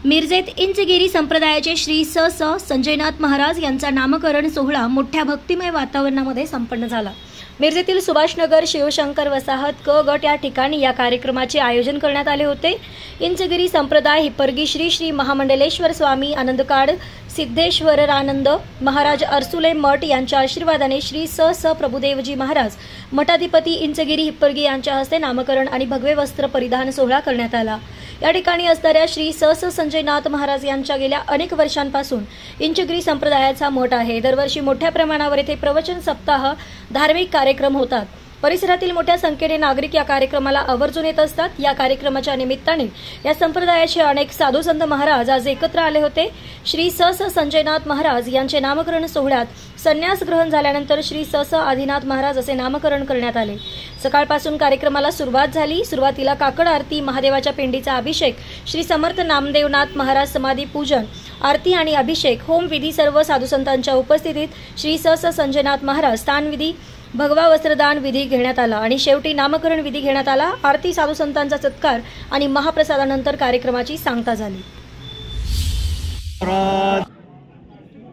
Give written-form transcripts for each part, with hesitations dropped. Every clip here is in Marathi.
मिरजेत इंचगिरी संप्रदायाचे श्री स संजयनाथ महाराज यांचा नामकरण सोहळा मोठ्या भक्तिमय वातावरणामध्ये संपन्न झाला। मिरजेतील सुभाषनगर शिवशंकर वसाहत क गट या ठिकाणी या कार्यक्रमाचे आयोजन करण्यात आले होते। इंचगिरी संप्रदाय हिप्परगी श्री श्री महामंडलेश्वर स्वामी आनंदकाड सिद्धेश्वरानंद महाराज अरसुले मठ यांच्या आशीर्वादाने श्री स प्रभुदेवजी महाराज मठाधिपती इंचगिरी हिप्परगी यांच्या हस्ते नामकरण आणि भगवे वस्त्र परिधान सोहळा करण्यात आला। या ठिकाणी असणाऱ्या श्री स संजयनाथ महाराज यांच्या गेल्या अनेक वर्षांपासून इंचगिरी संप्रदायाचा मठ आहे। दरवर्षी मोठ्या प्रमाणावर येथे प्रवचन सप्ताह धार्मिक कार्यक्रम होतात। परिसरातील मोठ्या संख्येने नागरिक या कार्यक्रमाला आवर्जून येत असतात। या कार्यक्रमाच्या निमित्ताने या संप्रदायाचे अनेक साधू संत महाराज आज एकत्र आले होते। श्री स संजयनाथ महाराज यांचे नामकरण सोहळ्यात संन्यास ग्रहण झाल्यानंतर श्री स आदिनाथ महाराज असे नामकरण करण्यात आले। सकाळपासून कार्यक्रमाला सुरुवात झाली। सुरुवातीला काकड आरती, महादेवाच्या पिंडीचा अभिषेक, श्री समर्थ नामदेवनाथ महाराज समाधी पूजन, आरती आणि अभिषेक, होम विधी सर्व साधू संतांच्या उपस्थितीत श्री स संजयनाथ महाराज स्थानविधी, भगवा वस्त्रदान विधी घेण्यात आला आणि शेवटी नामकरण विधी घेण्यात आला। आरती, साधू संतांचा सत्कार आणि महाप्रसादानंतर कार्यक्रमाची सांगता झाली।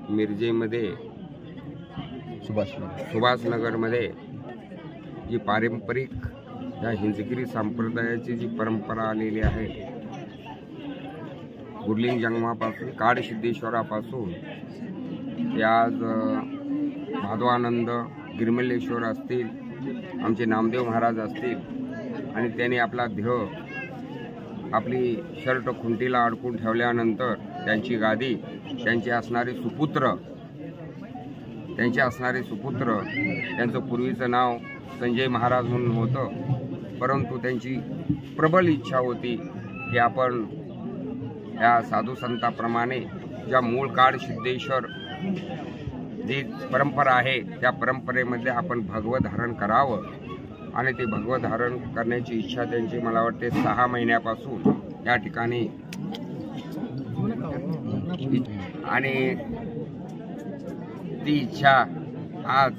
मिरजेमध्ये सुभाषनगरमध्ये जी पारंपरिक या हिंदगिरी संप्रदायाची जी परंपरा आलेली आहे, गुरलिंग जंगमापासून काड सिद्धेश्वरापासून ते आज माधवानंद गिरमल्लेश्वर असतील, आमचे नामदेव महाराज असतील, आणि त्यांनी आपला देह आपली शर्ट खुंटीला अडकून ठेवल्यानंतर त्यांची गादी त्यांचे असणारे सुपुत्र त्यांचं पूर्वीचं नाव संजय महाराज म्हणून होतं, परंतु त्यांची प्रबल इच्छा होती की आपण या साधू संतांप्रमाणे ज्या मूळ काड सिद्धेश्वर जी परंपरा आहे त्या परंपरेमध्ये आपण भगवत धारण करावं, आणि ते भगवत धारण करण्याची इच्छा त्यांची मला वाटते 6 महिन्यापासून या ठिकाणी, आणि ती इच्छा आज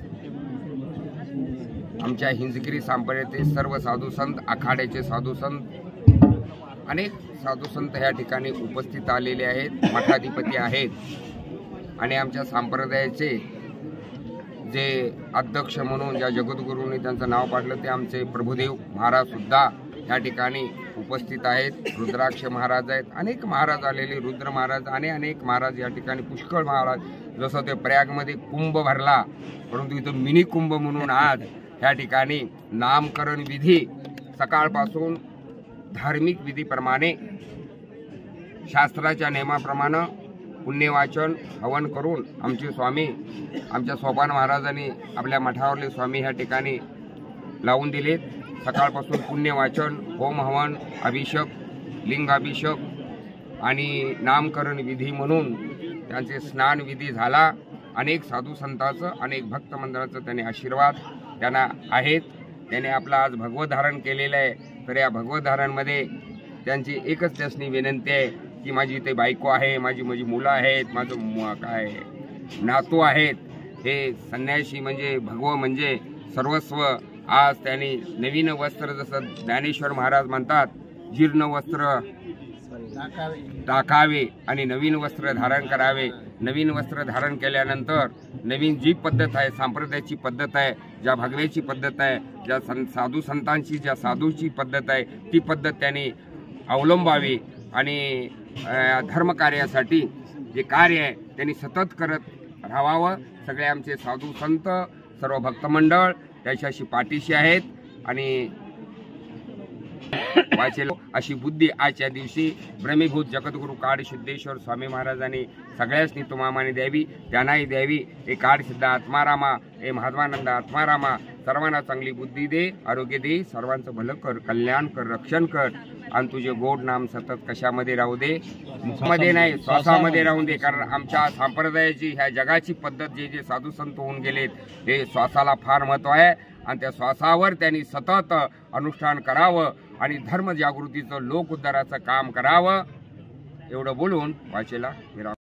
आमच्या हिंदगिरी संप्रदायाचे सर्व साधू संत, आखाड्याचे साधू संत, अनेक साधू संत या ठिकाणी उपस्थित आलेले आहेत, मठाधिपती आहेत, आणि आमच्या संप्रदायाचे जे अध्यक्ष म्हणून ज्या जगद्गुरूंनी त्यांचं नाव पाडलं ते आमचे प्रभुदेव महाराज सुद्धा या ठिकाणी उपस्थित आहेत। रुद्राक्ष महाराज आहेत, अनेक महाराज आलेले, रुद्र महाराज आणि अनेक महाराज या ठिकाणी, पुष्कळ महाराज। जसं ते प्रयागमध्ये कुंभ भरला, परंतु इथं मिनी कुंभ म्हणून आज या ठिकाणी नामकरण विधी सकाळपासून धार्मिक विधीप्रमाणे शास्त्राच्या नियमाप्रमाणे पुण्यवाचन हवन करून आमचे स्वामी, आमच्या सोपान महाराजांनी आपल्या मठावरले स्वामी ह्या ठिकाणी लावून दिलेत। सकाळपासून पुण्यवाचन, होम हवन, अभिषेक, लिंगाभिषेक आणि नामकरण विधी म्हणून त्यांचे स्नान विधी झाला। अनेक साधू संतांचं, अनेक भक्त मंडळाचं त्यांनी आशीर्वाद त्यांना आहेत। त्याने आपलं आज भगवत धारण केलेलं आहे, तर या भगवत धारणमध्ये त्यांची एकच त्यासनी विनंती आहे की माझी इथे बायको आहे, माझी मुलं आहेत, माझं काय नातू आहेत, हे संन्यासी म्हणजे भगव म्हणजे सर्वस्व। आज त्यांनी नवीन वस्त्र, जसं ज्ञानेश्वर महाराज म्हणतात, जीर्ण वस्त्र टाकावे आणि नवीन वस्त्र धारण करावे। नवीन वस्त्र धारण केल्यानंतर नवीन जी पद्धत आहे, संप्रदायाची पद्धत आहे, ज्या भगव्याची पद्धत आहे, ज्या साधू संतांची, ज्या साधूची पद्धत आहे, ती पद्धत त्यांनी अवलंबावी आणि धर्मकार्यासाठी जे कार्य आहे त्यांनी सतत करत राहावं। सगळे आमचे साधू संत, सर्व भक्तमंडळ त्याच्याशी पाठीशी आहेत, आणि वाचेल अशी बुद्धी आजच्या दिवशी ब्रह्मीभूत जगद्गुरू काड सिद्धेश्वर स्वामी महाराजांनी सगळ्यासनी तुम्हामाने द्यावी, त्यांनाही द्यावी। हे काड सिद्ध आत्मारामा, हे महात्मानंद आत्मारामा, सर्वांना चांगली बुद्धी दे, आरोग्य दे, सर्वांचं भलं कर, कल्याण कर, रक्षण कर, आणि तुझे गोड नाम सतत कशामध्ये राहू दे, मुखामध्ये नाही श्वासामध्ये राहून दे। कारण आमच्या संप्रदायाची, ह्या जगाची पद्धत, जे साधू संत होऊन गेलेत, हे श्वासाला फार महत्त्व आहे, आणि त्या श्वासावर त्यांनी सतत अनुष्ठान करावं आणि धर्मजागृतीचं, लोक उद्धाराचं काम करावं। एवढं बोलून वाचेला विराम।